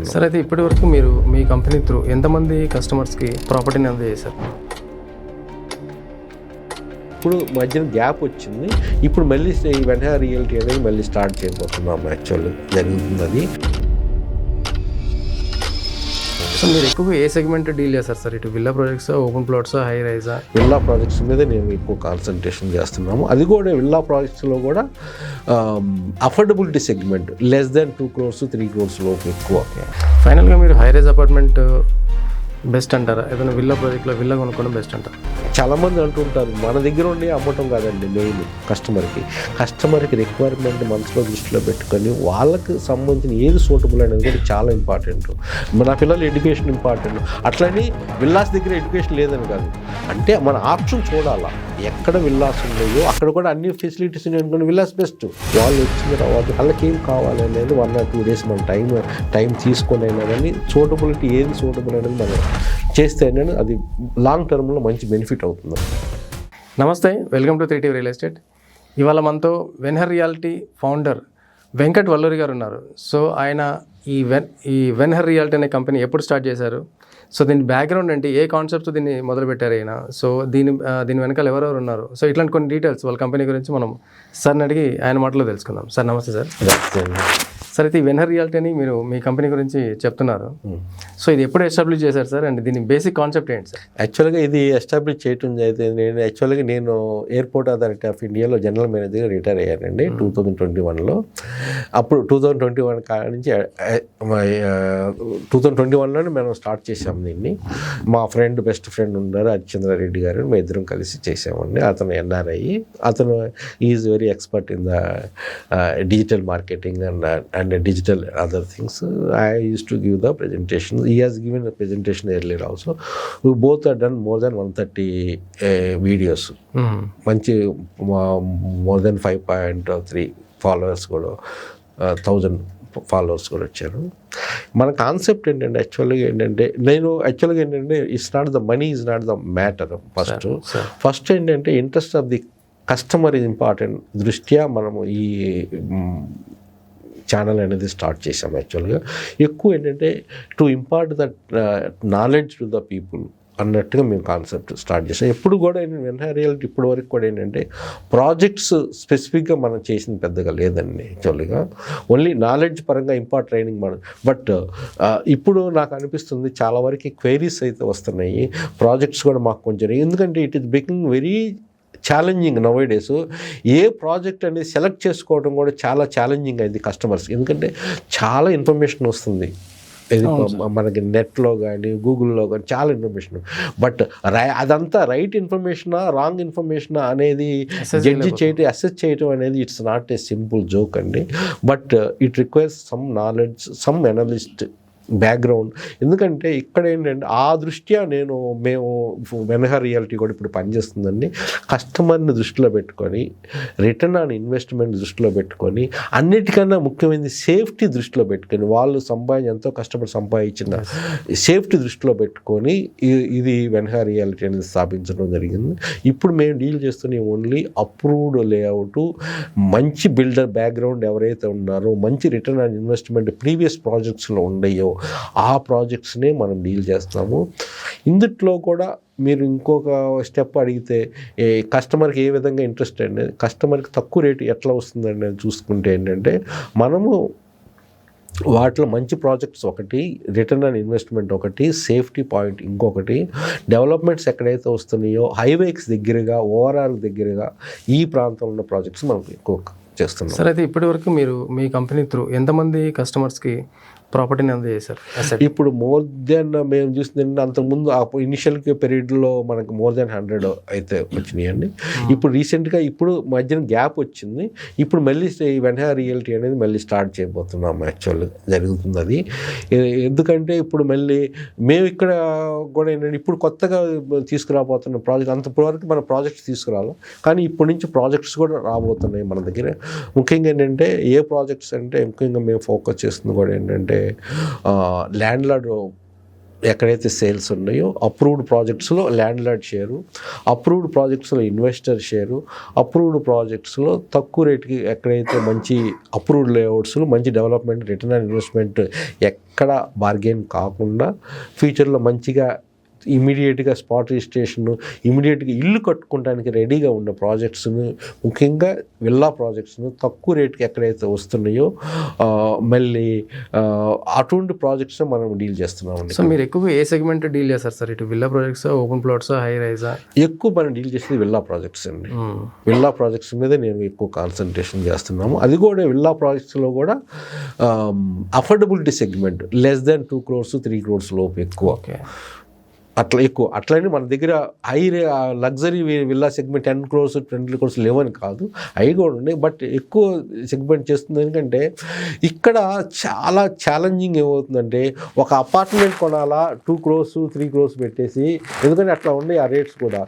చేస్తున్నాం. సార్, అయితే ఇప్పటి వరకు మీరు మీ కంపెనీ త్రూ ఎంతమంది కస్టమర్స్కి ప్రాపర్టీని అందజేశారు? ఇప్పుడు మధ్యన గ్యాప్ వచ్చింది. ఇప్పుడు మళ్ళీ ఈ వెంటనే రియల్టీ అనేది మళ్ళీ స్టార్ట్ చేయబోతున్నాం. యాక్చువల్లీ జరుగుతుంది అది. సో మీరు ఎక్కువగా ఏ సెగ్మెంట్ డీల్ చేస్తారు సార్? ఇటు villa projects, open plots, high రైజా? విల్లా ప్రాజెక్ట్స్ మీద నేను ఎక్కువ కాన్సన్ట్రేషన్ చేస్తున్నాము. అది కూడా విల్లా ప్రాజెక్ట్స్లో కూడా affordability segment less than 2 crores 3 crores లోపు ఎక్కువ. ఫైనల్గా మీరు హై రైజ్ అపార్ట్మెంట్ బెస్ట్ అంటారా? ఏదైనా విల్లా ప్రాజెక్ట్లో విల్లా కొనుక్కోవడం బెస్ట్ అంటారా? చాలామంది అంటుంటారు మన దగ్గర ఉండి అమ్మటం కాదండి మెయిన్ కస్టమర్కి రిక్వైర్మెంట్ మనసులో దృష్టిలో పెట్టుకొని వాళ్ళకి సంబంధించిన ఏది సూటబుల్ అనేది కూడా చాలా ఇంపార్టెంట్. మన పిల్లల ఎడ్యుకేషన్ ఇంపార్టెంట్. అట్లని విల్లాస్ దగ్గర ఎడ్యుకేషన్ లేదని కాదు, అంటే మన ఆప్షన్ చూడాలా. ఎక్కడ విల్లాస్ ఉన్నాయో అక్కడ కూడా అన్ని ఫెసిలిటీస్ ఉన్నాయి అనుకోండి, విల్లాస్ బెస్ట్. వాళ్ళు వచ్చిన తర్వాత వాళ్ళకి ఏం కావాలి అనేది 1 or 2 days మన టైం తీసుకొని అయినా కానీ సూటబిలిటీ ఏది సూటబుల్ అనేది మనం చేస్తే అనేది అది లాంగ్ టర్మ్లో మంచి బెనిఫిట్ అవుతుంది. నమస్తే, welcome to 3TV real estate. ఇవాళ మనతో వెన్హర్ రియాలిటీ ఫౌండర్ వెంకట్ వల్లూరి గారు ఉన్నారు. సో ఆయన ఈ వెన్హర్ రియాలిటీ అనే కంపెనీ ఎప్పుడు స్టార్ట్ చేశారు, సో దీని బ్యాక్గ్రౌండ్ ఏంటి, ఏ కాన్సెప్ట్తో దీన్ని మొదలుపెట్టారు ఆయన, సో దీని వెనకాల ఎవరెవరు ఉన్నారు, సో ఇట్లాంటి కొన్ని డీటెయిల్స్ వాళ్ళ కంపెనీ గురించి మనం సార్ని అడిగి ఆయన మాటలో తెలుసుకుందాం. సార్ నమస్తే సార్. సార్, అయితే ఈ వెన్హర్ రియాలిటీ అని మీరు మీ కంపెనీ గురించి చెప్తున్నారు. సో ఇది ఎప్పుడు ఎస్టాబ్లిష్ చేశారు సార్, అండ్ దీని బేసిక్ కాన్సెప్ట్ ఏంటి సార్? యాక్చువల్గా ఇది ఎస్టాబ్లిష్ చేయటం అయితే నేను ఎయిర్పోర్ట్ అథారిటీ ఆఫ్ ఇండియాలో జనరల్ మేనేజర్గా రిటైర్ అయ్యానండి 2021లో. అప్పుడు 2021 నుంచి 2021లోనే మేము స్టార్ట్ చేసాము దీన్ని. మా బెస్ట్ ఫ్రెండ్ ఉన్నారు హరిచంద్రారెడ్డి గారు, మేము ఇద్దరం కలిసి చేసామండి. అతను ఎన్ఆర్ఐ, అతను is very expert in the digital marketing and digital other things. I used to give the presentation. He has given a presentation earlier also. We both have done more than 130 videos. మంచి more than 5.3 followers కూడా 1000 followers కూడా వచ్చారు. మన concept ఏంటంటే it's not the money is not the matter. First ఏంటంటే interest of the customer is important దృష్ట్యా మనము ఈ ఛానల్ అనేది స్టార్ట్ చేసాం. యాక్చువల్గా ఎక్కువ ఏంటంటే to impart that knowledge to the people అన్నట్టుగా మేము కాన్సెప్ట్ స్టార్ట్ చేసాం. ఎప్పుడు కూడా వెన్హర్ రియాలిటీ ఇప్పటి వరకు కూడా ఏంటంటే ప్రాజెక్ట్స్ స్పెసిఫిక్గా మనం చేసింది పెద్దగా లేదండి. యాక్చువల్గా ఓన్లీ నాలెడ్జ్ పరంగా ట్రైనింగ్ మనం. బట్ ఇప్పుడు నాకు అనిపిస్తుంది చాలా వరకు క్వైరీస్ అయితే వస్తున్నాయి. ప్రాజెక్ట్స్ కూడా మాకు కొంచెం, ఎందుకంటే it is becoming very challenging now days. A project అనేది సెలెక్ట్ చేసుకోవడం కూడా చాలా ఛాలెంజింగ్ అయింది కస్టమర్స్కి. ఎందుకంటే చాలా ఇన్ఫర్మేషన్ వస్తుంది ఇది మనకి నెట్లో కానీ గూగుల్లో కానీ చాలా ఇన్ఫర్మేషన్. బట్ అదంతా రైట్ ఇన్ఫర్మేషనా రాంగ్ ఇన్ఫర్మేషనా అనేది అసెస్ చేయటం అనేది it's not a simple joke అండి. But it requires some knowledge, some analyst background. ఎందుకంటే ఇక్కడ ఏంటంటే ఆ దృష్ట్యా మేము వెన్హర్ రియాలిటీ కూడా ఇప్పుడు పనిచేస్తుందండి. కస్టమర్ని దృష్టిలో పెట్టుకొని, రిటర్న్ ఆన్ ఇన్వెస్ట్మెంట్ దృష్టిలో పెట్టుకొని, అన్నిటికన్నా ముఖ్యమైనది సేఫ్టీ దృష్టిలో పెట్టుకొని, వాళ్ళు ఎంతో కష్టపడి సంపాదించిన సేఫ్టీ దృష్టిలో పెట్టుకొని ఇది వెన్హర్ రియాలిటీ అనేది స్థాపించడం జరిగింది. ఇప్పుడు మేము డీల్ చేస్తున్న ఓన్లీ అప్రూవ్డ్ లేఅవుట్, మంచి బిల్డర్ బ్యాక్గ్రౌండ్ ఎవరైతే ఉన్నారో, మంచి రిటర్న్ ఆన్ ఇన్వెస్ట్మెంట్ ప్రీవియస్ ప్రాజెక్ట్స్లో ఉండయో ఆ ప్రాజెక్ట్స్నే మనం డీల్ చేస్తాము. ఇందుట్లో కూడా మీరు ఇంకొక స్టెప్ అడిగితే కస్టమర్కి ఏ విధంగా ఇంట్రెస్ట్ అనేది, కస్టమర్కి తక్కువ రేటు ఎట్లా వస్తుందని చూసుకుంటే ఏంటంటే మనము వాటిలో మంచి ప్రాజెక్ట్స్ ఒకటి, రిటర్న్ ఆన్ ఇన్వెస్ట్మెంట్ ఒకటి, సేఫ్టీ పాయింట్ ఇంకొకటి, డెవలప్మెంట్స్ ఎక్కడైతే వస్తున్నాయో హైవేస్ దగ్గరగా, ఓవరాల్ దగ్గరగా ఈ ప్రాంతంలో ఉన్న ప్రాజెక్ట్స్ మనం ఎక్కువ చేస్తున్నాం. సార్, అయితే ఇప్పటి వరకు మీరు మీ కంపెనీ త్రూ ఎంతమంది కస్టమర్స్కి ప్రాపర్టీని అందజేశారు? ఇప్పుడు మోర్ దెన్ మేము చూసింది అంతకుముందు ఇనిషియల్ పీరియడ్లో మనకు మోర్ దెన్ 100 అయితే వచ్చినాయండి. ఇప్పుడు రీసెంట్గా ఇప్పుడు మధ్యన గ్యాప్ వచ్చింది. ఇప్పుడు మళ్ళీ ఈ వెన్హర్ రియాలిటీ అనేది మళ్ళీ స్టార్ట్ చేయబోతున్నాం. యాక్చువల్గా జరుగుతుంది అది. ఎందుకంటే ఇప్పుడు మళ్ళీ మేము ఇక్కడ కూడా ఏంటంటే ఇప్పుడు కొత్తగా తీసుకురాబోతున్న ప్రాజెక్ట్, అంతవరకు మన ప్రాజెక్ట్స్ తీసుకురావాలి, కానీ ఇప్పటి నుంచి ప్రాజెక్ట్స్ కూడా రాబోతున్నాయి మన దగ్గర. ముఖ్యంగా ఏంటంటే ఏ ప్రాజెక్ట్స్ అంటే ముఖ్యంగా మేము ఫోకస్ చేస్తుంది కూడా ఏంటంటే ల్యాండ్ లార్డ్ ఎక్కడైతే సేల్స్ ఉన్నాయో అప్రూవ్డ్ ప్రాజెక్ట్స్లో ల్యాండ్ లార్డ్ షేరు, అప్రూవ్డ్ ప్రాజెక్ట్స్లో ఇన్వెస్టర్ షేరు, అప్రూవ్డ్ ప్రాజెక్ట్స్లో తక్కువ రేటుకి ఎక్కడైతే మంచి అప్రూవ్డ్ లేఅవుట్స్లో మంచి డెవలప్మెంట్ రిటర్న్ ఆన్ ఇన్వెస్ట్మెంట్ ఎక్కడ బార్గెన్ కాకుండా ఫ్యూచర్లో మంచిగా ఇమీడియట్గా స్పాట్ రిజిస్ట్రేషన్, ఇమీడియట్గా ఇల్లు కట్టుకోవడానికి రెడీగా ఉన్న ప్రాజెక్ట్స్ను, ముఖ్యంగా విల్లా ప్రాజెక్ట్స్ను తక్కువ రేటుకి ఎక్కడైతే వస్తున్నాయో మళ్ళీ అటువంటి ప్రాజెక్ట్స్ మనం డీల్ చేస్తున్నామండి. సో మీరు ఎక్కువగా ఏ సెగ్మెంట్ డీల్ చేస్తారు సార్? ఇటు villa projects, open plots, high రైజా? ఎక్కువ మనం డీల్ చేసేది విల్లా ప్రాజెక్ట్స్ అండి. విల్లా ప్రాజెక్ట్స్ మీద నేను ఎక్కువ కాన్సన్ట్రేషన్ చేస్తున్నాము. అది కూడా విల్లా ప్రాజెక్ట్స్లో కూడా affordability segment less than 2 crores 3 crores లోపు ఎక్కువ. ఓకే, అట్లా ఎక్కువ. అట్లనే మన దగ్గర high luxury villa segment 10 crores 20 crores లేవని కాదు, అవి కూడా ఉన్నాయి. బట్ ఎక్కువ సెగ్మెంట్ చేస్తుంది ఎందుకంటే ఇక్కడ చాలా ఛాలెంజింగ్ ఏమవుతుందంటే ఒక అపార్ట్మెంట్ కొనాలా 2 crores 3 crores పెట్టేసి, ఎందుకంటే అట్లా ఉన్నాయి ఆ రేట్స్ కూడా.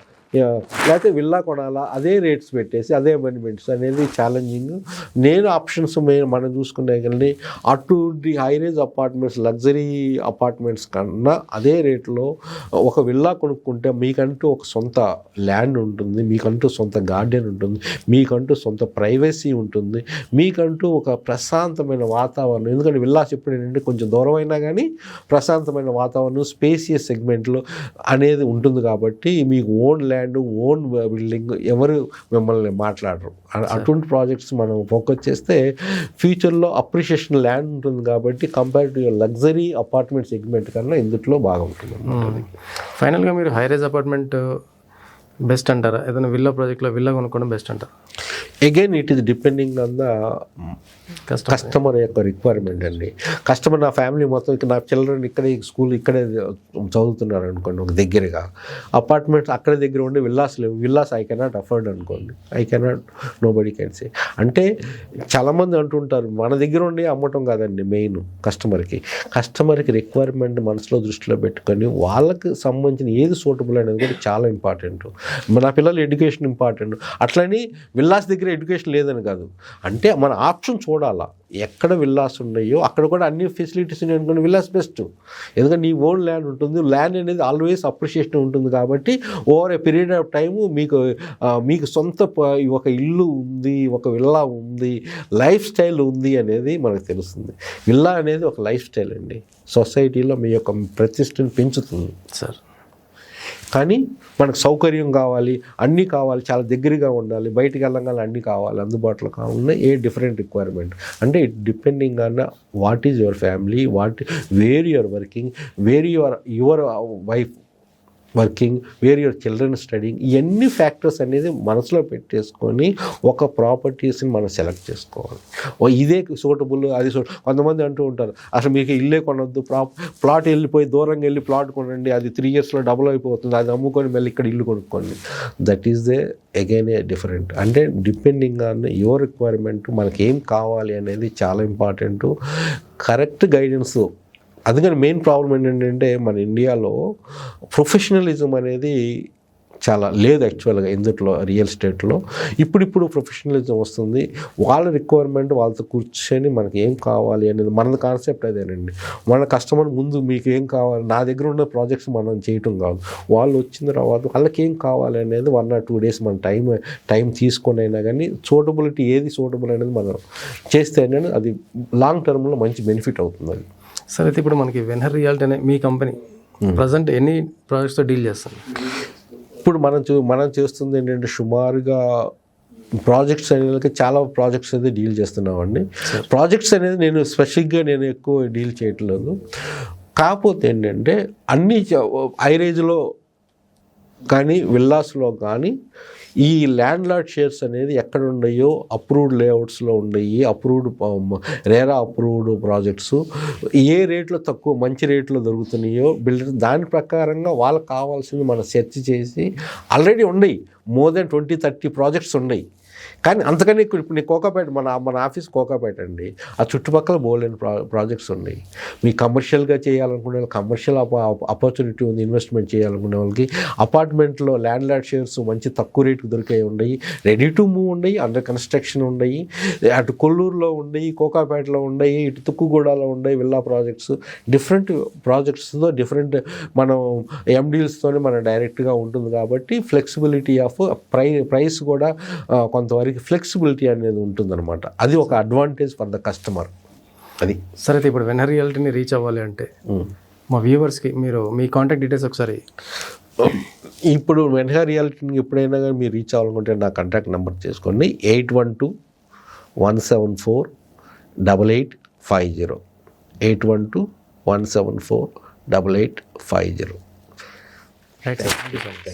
లేకపోతే విల్లా కొనాలా అదే రేట్స్ పెట్టేసి అదే అమెండ్మెంట్స్ అనేది ఛాలెంజింగ్. నేను ఆప్షన్స్ మనం చూసుకునే కానీ అటువంటి high range apartments, luxury apartments కన్నా అదే రేట్లో ఒక విల్లా కొనుక్కుంటే మీకంటూ ఒక సొంత ల్యాండ్ ఉంటుంది, మీకంటూ సొంత గార్డెన్ ఉంటుంది, మీకంటూ సొంత ప్రైవసీ ఉంటుంది, మీకంటూ ఒక ప్రశాంతమైన వాతావరణం. ఎందుకంటే విల్లాస్ ఎప్పుడు ఏంటంటే కొంచెం దూరం అయినా కానీ ప్రశాంతమైన వాతావరణం, స్పేసియస్ సెగ్మెంట్లో అనేది ఉంటుంది. కాబట్టి మీకు ఓన్ ల్యాండ్, ఓన్ బిల్డింగ్, ఎవరు మిమ్మల్ని మాట్లాడరు. అటువంటి ప్రాజెక్ట్స్ మనం ఫోకస్ చేస్తే ఫ్యూచర్లో అప్రిషియేషన్ ల్యాండ్ ఉంటుంది. కాబట్టి compare to luxury apartment segment కన్నా ఇందులో బాగా ఉంటుంది. ఫైనల్గా మీరు హై రైజ్ అపార్ట్మెంట్ బెస్ట్ అంటారా? ఏదైనా విల్లా ప్రాజెక్ట్లో విల్లా కొనుక్కోవడం బెస్ట్ అంటారా? Again it is depending on the customer యొక్క రిక్వైర్మెంట్ అండి. కస్టమర్ నా ఫ్యామిలీ మొత్తం ఇక్కడ, నా చిల్డ్రన్ ఇక్కడే స్కూల్ ఇక్కడే చదువుతున్నారు అనుకోండి, ఒక దగ్గరగా అపార్ట్మెంట్స్ అక్కడ దగ్గర ఉండే విల్లాస్ లేవు. విల్లాస్ ఐ కెనాట్ అఫోర్డ్ అనుకోండి, I cannot, nobody can say. అంటే చాలామంది అంటుంటారు మన దగ్గర ఉండి అమ్మటం కాదండి మెయిన్, కస్టమర్కి రిక్వైర్మెంట్ మనసులో దృష్టిలో పెట్టుకొని వాళ్ళకి సంబంధించిన ఏది సూటబుల్ అనేది కూడా చాలా ఇంపార్టెంట్. మన పిల్లల ఎడ్యుకేషన్ ఇంపార్టెంట్. అట్లని విల్లాస్ దగ్గర ఎడ్యుకేషన్ లేదని కాదు, అంటే మన ఆప్షన్ చూడాలా. ఎక్కడ విల్లాస్ ఉన్నాయో అక్కడ కూడా అన్ని ఫెసిలిటీస్ ఉన్నాయి అనుకోండి, విల్లాస్ బెస్ట్. ఎందుకంటే నీ ఓన్ ల్యాండ్ ఉంటుంది, ల్యాండ్ అనేది ఆల్వేస్ అప్రిషియేషన్ ఉంటుంది. కాబట్టి over a period of time మీకు సొంత ఒక ఇల్లు ఉంది, ఒక విల్లా ఉంది, లైఫ్ స్టైల్ ఉంది అనేది మనకు తెలుస్తుంది. విల్లా అనేది ఒక లైఫ్ స్టైల్ అండి, సొసైటీలో మీ యొక్క ప్రతిష్టను పెంచుతుంది సార్. కానీ మనకు సౌకర్యం కావాలి, అన్నీ కావాలి, చాలా దగ్గరగా ఉండాలి, బయటికి వెళ్ళగానే అన్నీ కావాలి, అందుబాటులో కావాలి. ఏ డిఫరెంట్ రిక్వైర్మెంట్ అంటే it depending on what is your family, where your working, where your wife working, where your children studying, ఇవన్నీ ఫ్యాక్టర్స్ అనేది మనసులో పెట్టేసుకొని ఒక ప్రాపర్టీస్ని మనం సెలెక్ట్ చేసుకోవాలి. ఇదే సూటబుల్, అది కొంతమంది అంటూ ఉంటారు అసలు మీకు ఇల్లే కొనొద్దు, ప్లాట్ వెళ్ళిపోయి దూరంగా వెళ్ళి ప్లాట్ కొనండి, అది 3 yearsలో డబుల్ అయిపోతుంది, అది అమ్ముకొని మళ్ళీ ఇక్కడ ఇల్లు కొనుక్కోండి. That is again a different. అంటే డిపెండింగ్ ఆన్ యువర్ రిక్వైర్మెంట్, మనకి ఏం కావాలి అనేది చాలా ఇంపార్టెంట్. Correct guidance. అందుకని మెయిన్ ప్రాబ్లం ఏంటంటే మన ఇండియాలో ప్రొఫెషనలిజం అనేది చాలా లేదు యాక్చువల్గా ఇందులో, రియల్ ఎస్టేట్లో. ఇప్పుడు ప్రొఫెషనలిజం వస్తుంది. వాళ్ళ రిక్వైర్మెంట్ వాళ్ళతో కూర్చొని మనకి ఏం కావాలి అనేది మన కాన్సెప్ట్ అదేనండి. మన కస్టమర్ ముందు మీకు ఏం కావాలి, నా దగ్గర ఉన్న ప్రాజెక్ట్స్ మనం చేయటం కాదు, వాళ్ళు వచ్చిన తర్వాత వాళ్ళకి ఏం కావాలి అనేది 1 or 2 days మన టైం తీసుకొని అయినా కానీ సూటబిలిటీ ఏది సూటబుల్ అనేది మనం చేస్తే అనేది అది లాంగ్ టర్మ్లో మంచి బెనిఫిట్ అవుతుంది. అది సరే, అయితే ఇప్పుడు మనకి వెన్హర్ రియాల్టీ అనే మీ కంపెనీ ప్రజెంట్ ఎన్ని ప్రాజెక్ట్స్తో డీల్ చేస్తుంది? ఇప్పుడు మనం చేస్తుంది ఏంటంటే సుమారుగా ప్రాజెక్ట్స్ అనేది చాలా ప్రాజెక్ట్స్ అయితే డీల్ చేస్తున్నామండి. ప్రాజెక్ట్స్ అనేది నేను స్పెసిఫిక్గా ఎక్కువ డీల్ చేయట్లేదు. కాకపోతే ఏంటంటే అన్ని హై రేంజ్లో కానీ విల్లాస్లో కానీ ఈ ల్యాండ్ లార్డ్ షేర్స్ అనేది ఎక్కడ ఉన్నాయో అప్రూవ్డ్ లేఅవుట్స్లో ఉన్నాయి, రేరా అప్రూవ్డ్ ప్రాజెక్ట్స్ ఏ రేట్లో తక్కువ మంచి రేట్లో దొరుకుతున్నాయో బిల్డర్ దాని ప్రకారంగా వాళ్ళకి కావాల్సింది మనం సెర్చ్ చేసి ఆల్రెడీ ఉన్నాయి. మోర్ దెన్ 20-30 ప్రాజెక్ట్స్ ఉన్నాయి. కానీ అంతకని ఇప్పుడు నేను కోకాపేట మన ఆఫీస్ కోకాపేట అండి. ఆ చుట్టుపక్కల బోల్డెన్ ప్రాజెక్ట్స్ ఉన్నాయి. మీ కమర్షియల్గా చేయాలనుకునే వాళ్ళకి కమర్షియల్ ఆపర్చునిటీ ఉంది, ఇన్వెస్ట్మెంట్ చేయాలనుకునే వాళ్ళకి అపార్ట్మెంట్లో ల్యాండ్ లార్డ్ షేర్స్ మంచి తక్కువ రేటుకు దొరికే ఉన్నాయి, రెడీ టు మూవ్ ఉన్నాయి, అండర్ కన్స్ట్రక్షన్ ఉన్నాయి, అటు కొల్లూరులో ఉన్నాయి, కోకాపేటలో ఉన్నాయి, ఇటు తుక్కుగూడలో ఉన్నాయి విల్లా ప్రాజెక్ట్స్. డిఫరెంట్ ప్రాజెక్ట్స్తో డిఫరెంట్ మనం ఎండీల్స్తోనే మనం డైరెక్ట్గా ఉంటుంది కాబట్టి ఫ్లెక్సిబిలిటీ ఆఫ్ ప్రైస్ కూడా కొంతవరకు ఫ్లెక్సిబిలిటీ అనేది ఉంటుందన్నమాట. అది ఒక అడ్వాంటేజ్ ఫర్ ద కస్టమర్. అది సరే అయితే ఇప్పుడు వెన్హర్ రియాలిటీని రీచ్ అవ్వాలి అంటే మా వ్యూవర్స్కి మీరు మీ కాంటాక్ట్ డీటెయిల్స్ ఒకసారి. ఇప్పుడు వెన్హర్ రియాలిటీని ఎప్పుడైనా కానీ మీరు రీచ్ అవ్వాలనుకుంటే నా కాంటాక్ట్ నెంబర్ చేసుకోండి 812-174-8850 812-174-8850. Right sir, thank you so much.